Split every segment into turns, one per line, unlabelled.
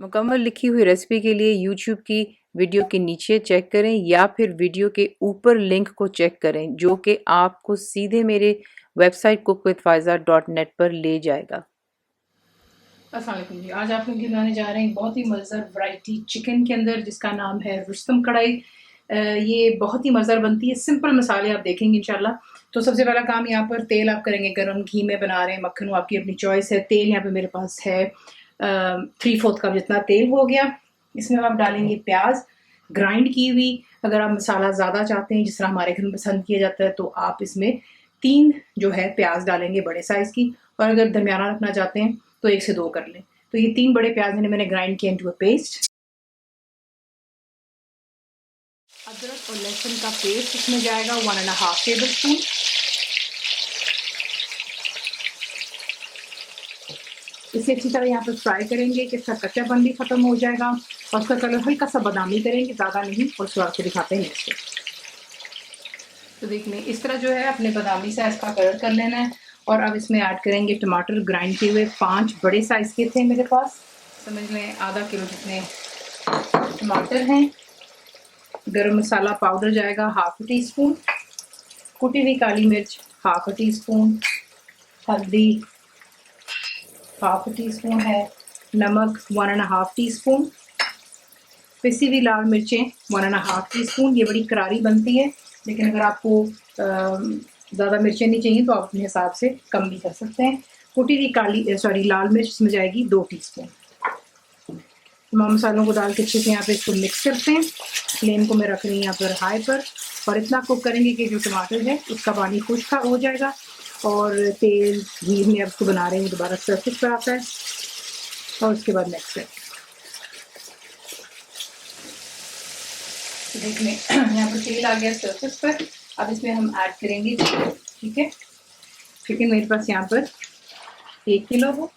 मुकम्मल लिखी हुई रेसिपी के लिए यूट्यूब की वीडियो के नीचे चेक करें या फिर वीडियो के ऊपर लिंक को चेक करें जो कि आपको सीधे मेरे वेबसाइट cookWithFaiza.net पर ले जाएगा।
अस्सलाम वालेकुम जी, आज आप लोग बनाने जा रहे हैं बहुत ही मज़ेदार वैरायटी चिकन के अंदर जिसका नाम है रुस्तम कढ़ाई। ये बहुत ही मज़ेदार बनती है, सिंपल मसाले आप देखेंगे इंशाल्लाह। तो सबसे पहला काम यहाँ पर तेल आप करेंगे गरम, घी में बना रहे हैं, मक्खन हो आपकी अपनी चॉइस है। तेल यहाँ पे मेरे पास है 3/4 कप जितना तेल हो गया। इसमें आप डालेंगे प्याज ग्राइंड की हुई। अगर आप मसाला ज़्यादा चाहते हैं जिस तरह हमारे घर में पसंद किया जाता है तो आप इसमें 3 जो है प्याज डालेंगे बड़े साइज़ की, और अगर दरमियाना रखना चाहते हैं तो 1 से 2 कर लें। तो ये 3 बड़े प्याज मैंने ग्राइंड किया इनटू अ पेस्ट। अदरक और लहसुन का पेस्ट इसमें जाएगा 1.5 टेबल स्पून। इसे अच्छी तरह यहाँ पर फ्राई करेंगे कि इसका कच्चापन भी खत्म हो जाएगा और उसका कलर हल्का सा बादामी करेंगे, ज़्यादा नहीं। और उसके बाद दिखाते हैं नेक्स्ट। तो देख लें इस तरह जो है अपने बादामी से इसका कलर कर लेना है। और अब इसमें ऐड करेंगे टमाटर ग्राइंड किए हुए, 5 बड़े साइज़ के थे मेरे पास, समझ लें आधा किलो जितने टमाटर हैं। गरम मसाला पाउडर जाएगा 1/2 टी स्पून, कुटी हुई काली मिर्च 1/2 टी स्पून, हल्दी 1/2 टी स्पून है, नमक 1.5 टी स्पून, पिसी हुई लाल मिर्चें 1.5 टी स्पून। ये बड़ी करारी बनती है, लेकिन अगर आपको ज़्यादा मिर्चें नहीं चाहिए तो आप अपने हिसाब से कम भी कर सकते हैं। कुटी हुई लाल मिर्च इसमें जाएगी 2 टीस्पून। तमाम मसालों को डाल के अच्छे से यहाँ पे इसको मिक्स करते हैं। फ्लेम को मैं रख रही हूँ यहाँ पर हाई पर, और इतना कुक करेंगे कि जो टमाटर है उसका पानी खुश्क हो जाएगा और तेल घी में अब इसको बना रहे हैं दोबारा सरफेस पर आता है। और उसके बाद नेक्स्ट है तो देख लें यहाँ पर तेल आ गया सरफेस पर। अब इसमें हम ऐड करेंगे चिकन। ठीक है, चिकन मेरे पास यहाँ पर 1 किलो हो।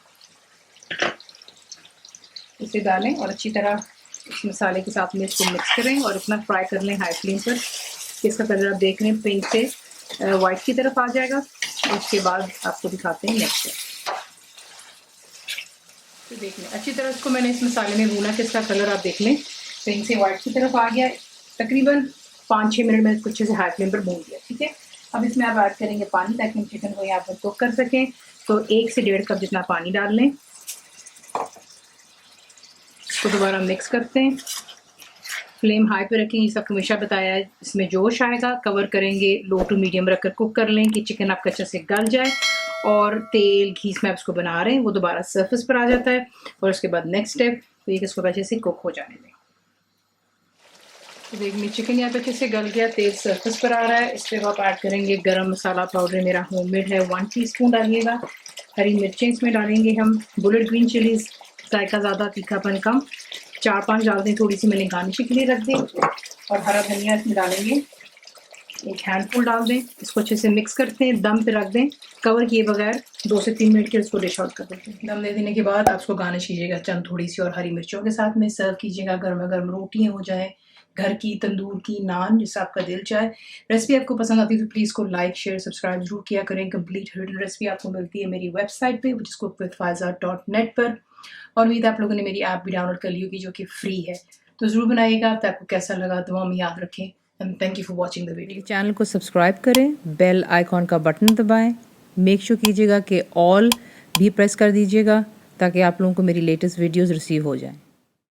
इसे डालें और अच्छी तरह इस मसाले के साथ में इसको मिक्स करें और इतना फ्राई कर लें हाई फ्लेम पर कि इसका कलर आप देख रहे हैं पिंक से वाइट की तरफ आ जाएगा। उसके बाद आपको दिखाते हैं नेक्स्ट। तो देख लें अच्छी तरह इसको मैंने इस मसाले में भूना कि इसका कलर आप देख लें पिंक से वाइट की तरफ आ गया। तकरीबन 5-6 मिनट में इसको अच्छे से हाई फ्लेम पर भून दिया। ठीक है, अब इसमें आप ऐड करेंगे पानी ताकि हम चिकन को यहाँ पर कुक कर सकें। तो 1 से 1.5 कप जितना पानी डाल लें। इसको दोबारा मिक्स करते हैं, फ्लेम हाई पे रखेंगे, जैसा हमेशा बताया है। इसमें जोश आएगा, कवर करेंगे, लो टू मीडियम रखकर कुक कर लें कि चिकन आपका अच्छे से गल जाए और तेल घी में आप इसको बना रहे हैं वो दोबारा सरफेस पर आ जाता है। और उसके बाद नेक्स्ट स्टेप तो ये इसको अच्छे से कुक हो जाने दें। तो देखिए चिकन यहाँ पे अच्छे से गल गया, तेल सरफेस पर आ रहा है। इस पर आप ऐड करेंगे गरम मसाला पाउडर, मेरा होममेड है 1 टीस्पून डालिएगा। हरी मिर्चें इसमें डालेंगे हम, बुलेट ग्रीन चिलीज, जायका ज़्यादा तीखापन कम, 4-5 डाल दें, थोड़ी सी मैंने गार्निशिंग के लिए रख दी। और हरा धनिया इसमें डालेंगे, 1 हैंडफुल डाल दें। इसको अच्छे से मिक्स करते हैं, दम पे रख दें कवर किए बगैर 2 से 3 मिनट के इसको डिश आउट कर देते हैं। दम दे देने के बाद आप इसको गार्निश कीजिएगा चंद थोड़ी सी और हरी मिर्चों के साथ में सर्व कीजिएगा। गर्मा गर्म रोटियाँ हो जाए, घर की, तंदूर की, नान, जिससे आपका दिल चाहे। रेसिपी आपको पसंद आती है तो प्लीज़ को लाइक शेयर सब्सक्राइब जरूर किया करें। कंप्लीट रिटन रेसिपी आपको मिलती है मेरी वेबसाइट पे which is cookWithFaiza.net पर। और उम्मीद आप लोगों ने मेरी ऐप भी डाउनलोड कर ली होगी जो कि फ्री है, तो ज़रूर बनाइएगा। आपको कैसा लगा दुआ में याद रखें। And thank you for watching the video.
Channel को सब्सक्राइब करें, बेल आइकॉन का बटन दबाएं, मेक श्योर कीजिएगा कि ऑल भी प्रेस कर दीजिएगा ताकि आप लोगों को मेरी लेटेस्ट वीडियोज़ रिसीव हो जाएँ।